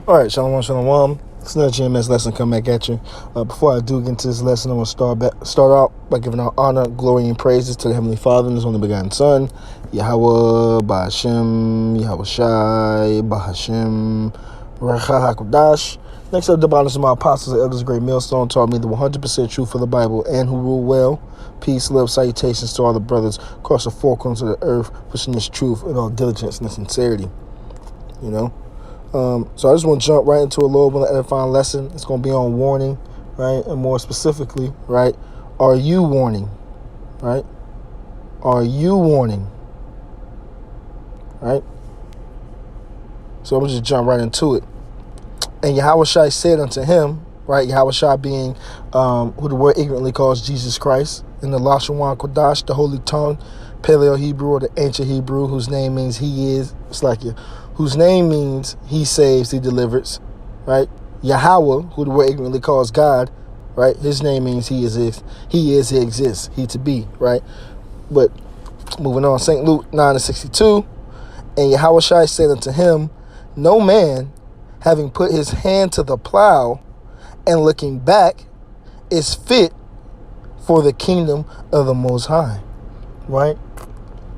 All right, shalom, shalom. It's another GMS lesson come back at you. Before I do get into this lesson, I want to start out by giving our honor, glory, and praises to the Heavenly Father and His only begotten Son, Yahweh, Ba'Hashem, Yahweh Shai, Ba'Hashem, Racha HaKodash. Next up, the bonus of my apostles and elders, great millstone, taught me the 100% truth of the Bible and who rule well. Peace, love, salutations to all the brothers across the four corners of the earth, pushing this truth in all diligence and sincerity. You know? So I just want to jump right into a little bit of edifying lesson. It's going to be on warning, right? And more specifically, right? Are you warning, right? Are you warning, right? So I'm going to just jump right into it. And Yahweh Shai said unto him, right? Yahweh Shai being who the word ignorantly calls Jesus Christ, in the Lashon Kodash, the holy tongue, Paleo Hebrew or the ancient Hebrew, whose name means he is, it's like you. Whose name means he saves, he delivers, right? Yahweh, who the word ignorantly calls God, right? His name means he exists, he exists, he to be, right? But moving on, St. Luke 9:62, and Yahweh Shai said unto him, no man, having put his hand to the plow and looking back, is fit for the kingdom of the Most High, right?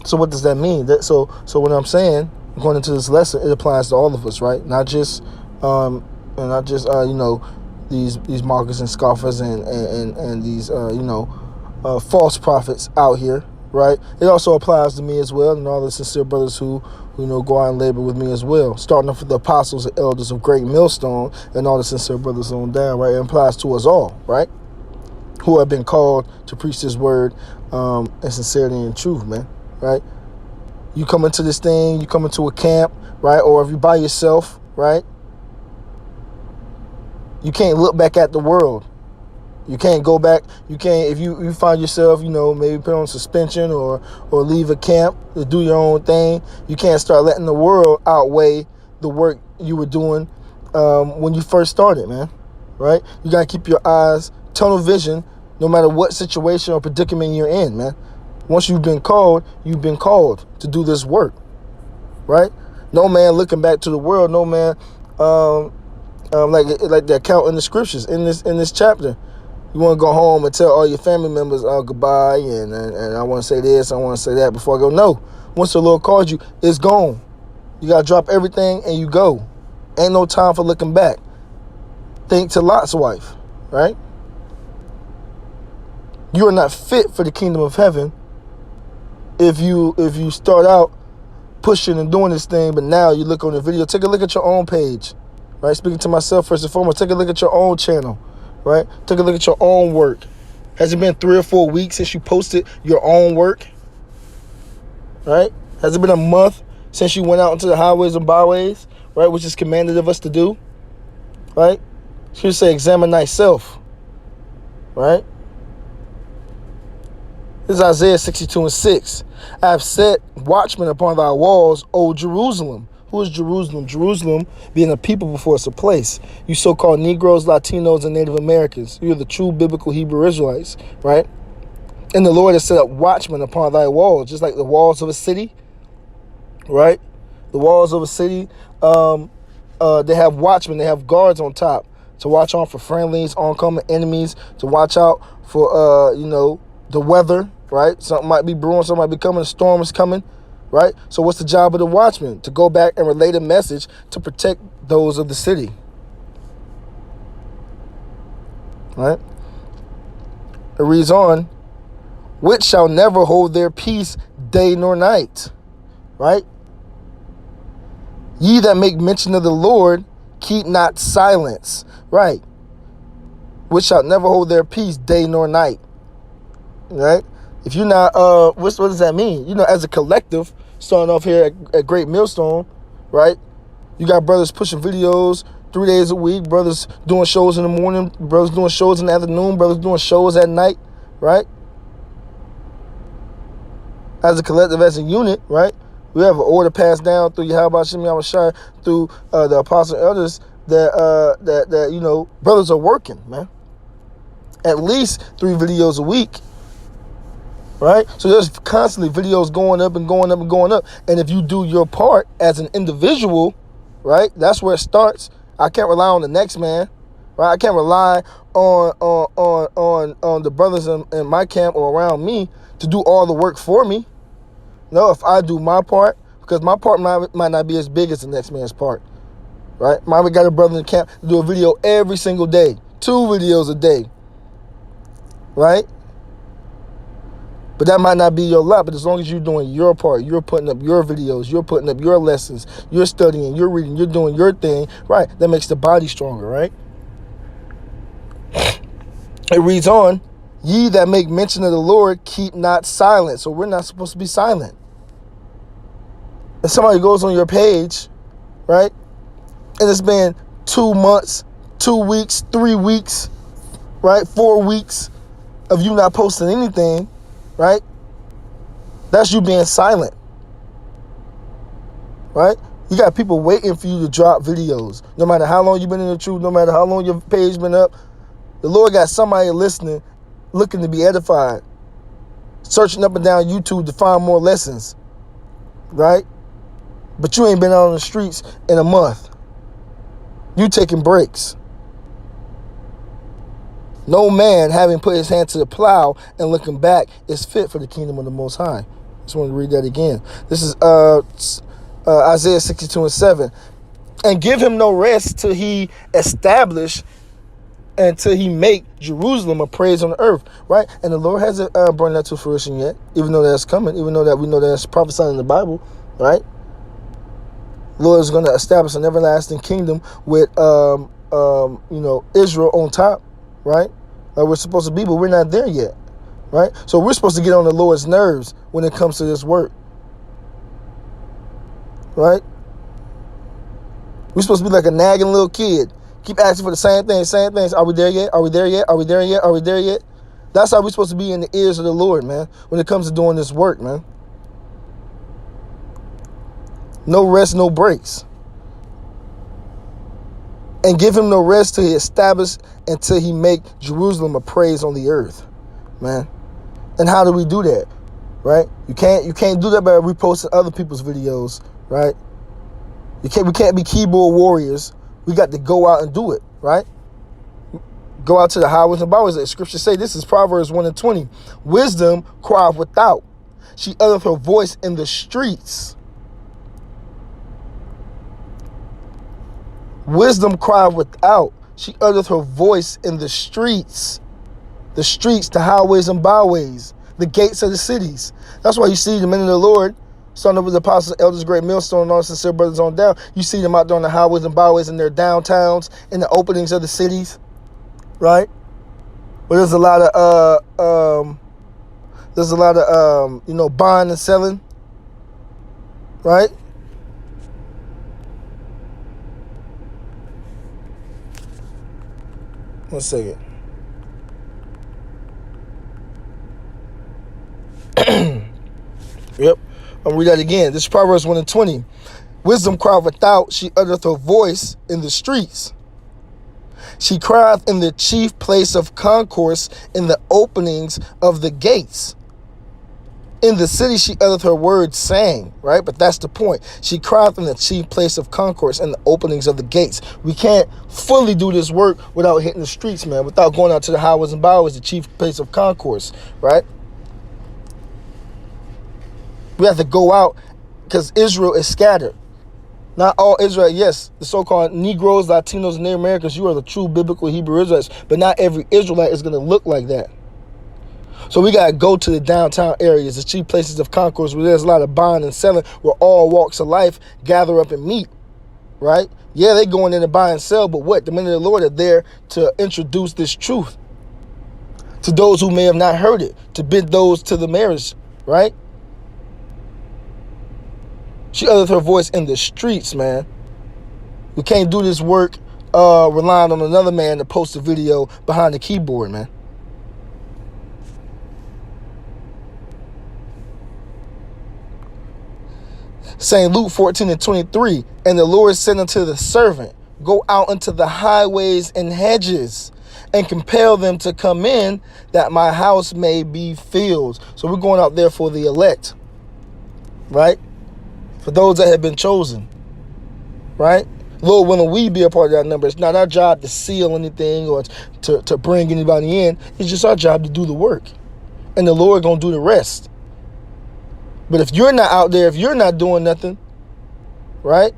So what does that mean? So what I'm saying, going into this lesson, it applies to all of us, right? Not just these mockers and scoffers and these false prophets out here, right? It also applies to me as well, and all the sincere brothers who go out and labor with me as well. Starting off with the apostles and elders of Great Millstone and all the sincere brothers on down, right? It applies to us all, right? Who have been called to preach this word in sincerity and truth, man, right? You come into this thing, you come into a camp, right? Or if you're by yourself, right? You can't look back at the world. You can't go back. You can't, if you find yourself, maybe put on suspension or leave a camp to do your own thing. You can't start letting the world outweigh the work you were doing when you first started, man, right? You got to keep your eyes, tunnel vision, no matter what situation or predicament you're in, man. Once you've been called to do this work, right? No man looking back to the world. No man, like the account in the scriptures in this chapter. You want to go home and tell all your family members, goodbye, and I want to say this, I want to say that before I go. No, once the Lord calls you, it's gone. You got to drop everything and you go. Ain't no time for looking back. Think to Lot's wife, right? You are not fit for the kingdom of heaven if you start out pushing and doing this thing, but now you look on the video. Take a look at your own page, right? Speaking to myself first and foremost, take a look at your own channel, right? Take a look at your own work. Has it been 3 or 4 weeks since you posted your own work, right? Has it been a month since you went out into the highways and byways, right, which is commanded of us to do, right? She say, examine thyself, right? This is Isaiah 62:6. I have set watchmen upon thy walls, O Jerusalem. Who is Jerusalem? Jerusalem being a people before it's a place. You so-called Negroes, Latinos, and Native Americans. You're the true biblical Hebrew Israelites, right? And the Lord has set up watchmen upon thy walls, just like the walls of a city, right? The walls of a city, they have watchmen, they have guards on top to watch on for friendlies, oncoming enemies, to watch out for, the weather, right? Something might be brewing, something might be coming, a storm is coming, right? So what's the job of the watchman? To go back and relay a message to protect those of the city, right? It reads on, which shall never hold their peace day nor night, right? Ye that make mention of the Lord, keep not silence, right? Which shall never hold their peace day nor night, right? If you're not, what does that mean? As a collective, starting off here at Great Millstone, right? You got brothers pushing videos 3 days a week, brothers doing shows in the morning, brothers doing shows in the afternoon, brothers doing shows at night, right? As a collective, as a unit, right? We have an order passed down through Yahweh Shem Yahweh Shai, through the apostle elders that brothers are working, man. At least 3 videos a week. Right? So there's constantly videos going up and going up and going up. And if you do your part as an individual, right, that's where it starts. I can't rely on the next man, right? I can't rely on the brothers in my camp or around me to do all the work for me. No, if I do my part, because my part might not be as big as the next man's part, right? Might got a brother in the camp to do a video every single day, 2 videos a day, right? But that might not be your lot. But as long as you're doing your part, you're putting up your videos, you're putting up your lessons, you're studying, you're reading, you're doing your thing, right? That makes the body stronger, right? It reads on, ye that make mention of the Lord, keep not silent. So we're not supposed to be silent. If somebody goes on your page, right, and it's been 2 months, 2 weeks, 3 weeks, right, 4 weeks of you not posting anything, right, that's you being silent, right? You got people waiting for you to drop videos. No matter how long you've been in the truth, no matter how long your page been up, the Lord got somebody listening, looking to be edified, searching up and down YouTube to find more lessons, right? But you ain't been out on the streets in a month. You taking breaks. No man, having put his hand to the plow and looking back, is fit for the kingdom of the Most High. Just want to read that again. This is Isaiah 62:7. And give him no rest till he establish and till he make Jerusalem a praise on the earth, right? And the Lord hasn't brought that to fruition yet, even though that's coming, even though that we know that's prophesied in the Bible, right? The Lord is going to establish an everlasting kingdom with, Israel on top, right? Like we're supposed to be, but we're not there yet, right? So we're supposed to get on the Lord's nerves when it comes to this work, right? We're supposed to be like a nagging little kid. Keep asking for the same things. Are we there yet? Are we there yet? Are we there yet? Are we there yet? That's how we're supposed to be in the ears of the Lord, man, when it comes to doing this work, man. No rest, no breaks. And give him no rest till he establish until he make Jerusalem a praise on the earth, man. And how do we do that, right? You can't do that by reposting other people's videos, right? We can't be keyboard warriors. We got to go out and do it, right? Go out to the highways and byways. The scriptures say this is Proverbs 1:20. Wisdom crieth without. She uttereth her voice in the streets. Wisdom crieth without. She uttereth her voice in the streets. The streets, the highways and byways, the gates of the cities. That's why you see the men of the Lord, starting up with the apostles, elders, great millstone, and all the sincere brothers on down. You see them out there on the highways and byways in their downtowns, in the openings of the cities, right? Where there's a lot of buying and selling, right? One second. Yep. I'll read that again. This is Proverbs 1:20. Wisdom crieth without, she uttereth her voice in the streets. She crieth in the chief place of concourse, in the openings of the gates. In the city she uttereth her words, saying, right? But that's the point. She crieth in the chief place of concourse, in the openings of the gates. We can't fully do this work without hitting the streets, man, without going out to the highways and byways, the chief place of concourse, right? We have to go out because Israel is scattered. Not all Israel, yes, the so-called Negroes, Latinos, and Native Americans, you are the true biblical Hebrew Israelites, but not every Israelite is going to look like that. So we got to go to the downtown areas, the chief places of concourse where there's a lot of buying and selling, where all walks of life gather up and meet, right? Yeah, they going in to buy and sell, but what? The men of the Lord are there to introduce this truth to those who may have not heard it, to bid those to the marriage, right? She uttered her voice in the streets, man. We can't do this work relying on another man to post a video behind the keyboard, man. St. Luke 14:23, and the Lord said unto the servant, go out into the highways and hedges and compel them to come in, that my house may be filled. So we're going out there for the elect, right? For those that have been chosen, right? Lord willing, we be a part of that number. It's not our job to seal anything or to bring anybody in. It's just our job to do the work. And the Lord gonna do the rest. But if you're not out there, if you're not doing nothing, right?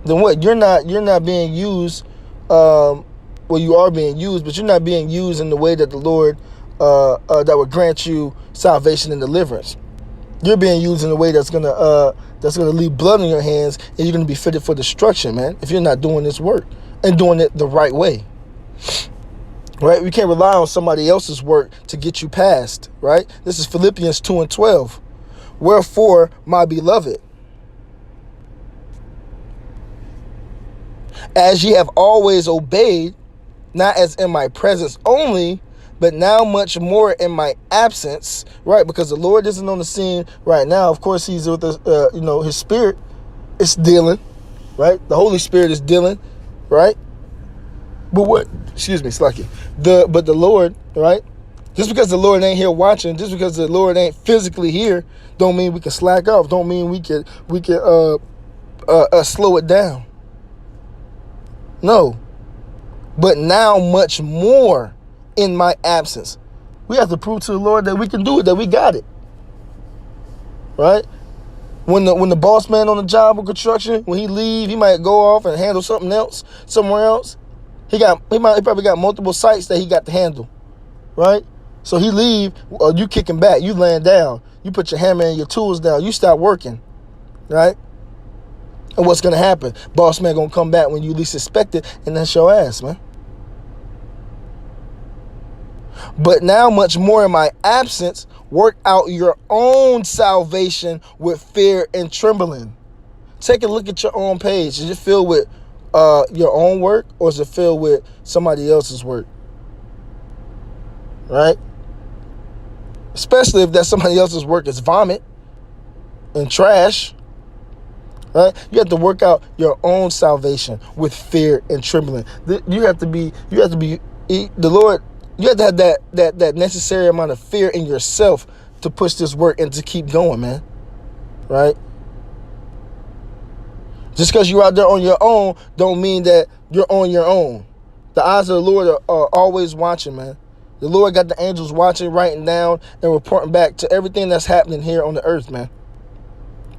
Then what? You're not being used. Well, you are being used, but you're not being used in the way that the Lord that would grant you salvation and deliverance. You're being used in a way that's gonna leave blood on your hands, and you're gonna be fitted for destruction, man. If you're not doing this work and doing it the right way, right? We can't rely on somebody else's work to get you past, right? This is Philippians 2:12. Wherefore, my beloved, as ye have always obeyed, not as in my presence only, but now much more in my absence, right? Because the Lord isn't on the scene right now. Of course, he's with us, his spirit is dealing, right? The Holy Spirit is dealing, right? But what? Excuse me, Slucky. But the Lord, right? Just because the Lord ain't here watching, just because the Lord ain't physically here, don't mean we can slack off. Don't mean we can slow it down. No. But now much more in my absence. We have to prove to the Lord that we can do it, that we got it. Right? When the boss man on the job of construction, when he leave, he might go off and handle something else somewhere else. He probably got multiple sites that he got to handle. Right? So he leave, you kicking back, you laying down, you put your hammer and your tools down, you start working. Right? And what's gonna happen? Boss man gonna come back when you least expect it, and that's your ass, man. But now much more in my absence, work out your own salvation with fear and trembling. Take a look at your own page. Is it filled with your own work, or is it filled with somebody else's work? Right? Especially if that somebody else's work is vomit and trash. Right? You have to work out your own salvation with fear and trembling. You have to have that necessary amount of fear in yourself to push this work and to keep going, man. Right? Just because you're out there on your own don't mean that you're on your own. The eyes of the Lord are always watching, man. The Lord got the angels watching, writing down, and reporting back to everything that's happening here on the earth, man.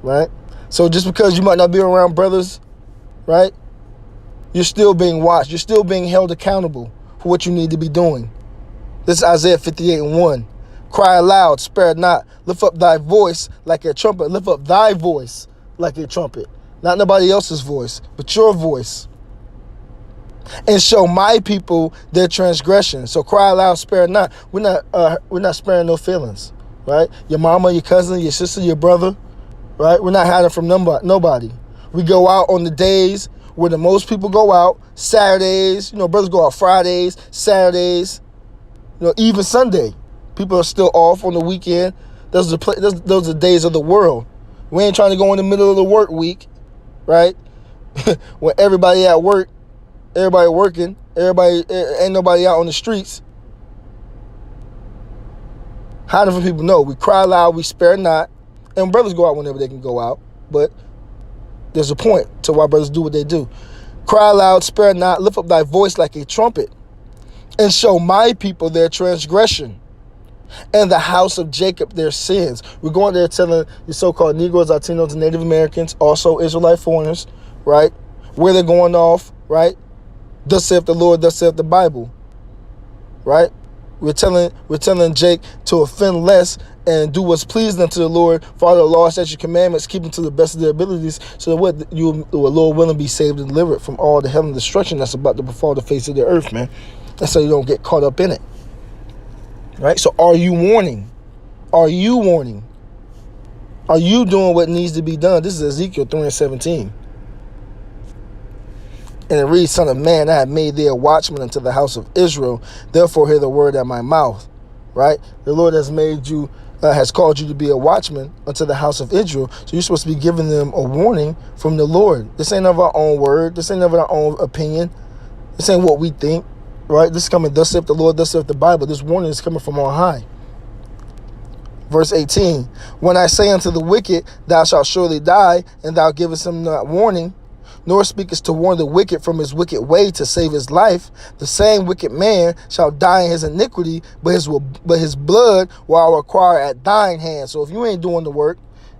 Right? So just because you might not be around brothers, right? You're still being watched. You're still being held accountable for what you need to be doing. This is Isaiah 58:1. Cry aloud, spare not. Lift up thy voice like a trumpet. Lift up thy voice like a trumpet. Not nobody else's voice, but your voice. And show my people their transgression. So cry aloud, spare not. We're not sparing no feelings, right? Your mama, your cousin, your sister, your brother, right? We're not hiding from nobody. We go out on the days where the most people go out. Saturdays, brothers go out Fridays, Saturdays, even Sunday. People are still off on the weekend. Those are the days of the world. We ain't trying to go in the middle of the work week, right? When everybody at work, everybody working, ain't nobody out on the streets. Hiding from people? No, we cry loud, we spare not. And brothers go out whenever they can go out. But there's a point to why brothers do what they do. Cry loud, spare not, lift up thy voice like a trumpet, and show my people their transgression, and the house of Jacob their sins. We're going there telling the so-called Negroes, Latinos, and Native Americans, also Israelite foreigners, right, where they're going off, right? Thus saith the Lord, thus saith the Bible, right? We're telling Jake to offend less and do what's pleasing unto the Lord, follow the law, statutes, commandments, keep them to the best of their abilities, so that you will, Lord willing, be saved and delivered from all the hell and destruction that's about to befall the face of the earth, man. And so you don't get caught up in it. Right? So are you warning? Are you warning? Are you doing what needs to be done? This is Ezekiel 3:17. And it reads, Son of man, I have made thee a watchman unto the house of Israel. Therefore hear the word at my mouth. Right? The Lord has made you, has called you to be a watchman unto the house of Israel. So you're supposed to be giving them a warning from the Lord. This ain't of our own word. This ain't of our own opinion. This ain't what we think. Right? This is coming, thus saith the Lord, thus saith the Bible. This warning is coming from on high. Verse 18. When I say unto the wicked, thou shalt surely die, and thou givest him not warning, nor speakest to warn the wicked from his wicked way to save his life, the same wicked man shall die in his iniquity, but his blood will I require at thine hand. So if you ain't doing the work,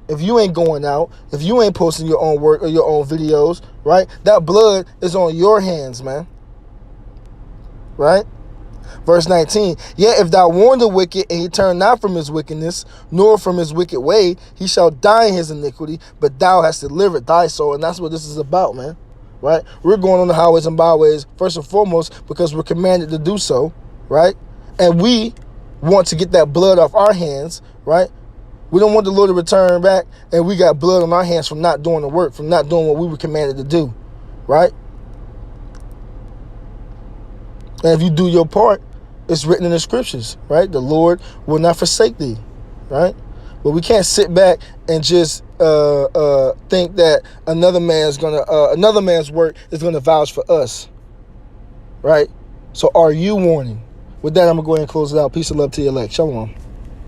if you ain't going out, if you ain't posting your own work or your own videos, right, that blood is on your hands, man. Right? Verse 19, yet if thou warn the wicked, and he turn not from his wickedness, nor from his wicked way, he shall die in his iniquity, but thou hast delivered thy soul. And that's what this is about, man. Right? We're going on the highways and byways, first and foremost, because we're commanded to do so, right? And we want to get that blood off our hands, right? We don't want the Lord to return back, and we got blood on our hands from not doing the work, from not doing what we were commanded to do, right? And if you do your part, it's written in the scriptures, right? The Lord will not forsake thee, right? But we can't sit back and just think that another man's work is gonna vouch for us, right? So are you warning? With that, I'm gonna go ahead and close it out. Peace and love to your elect. Shalom.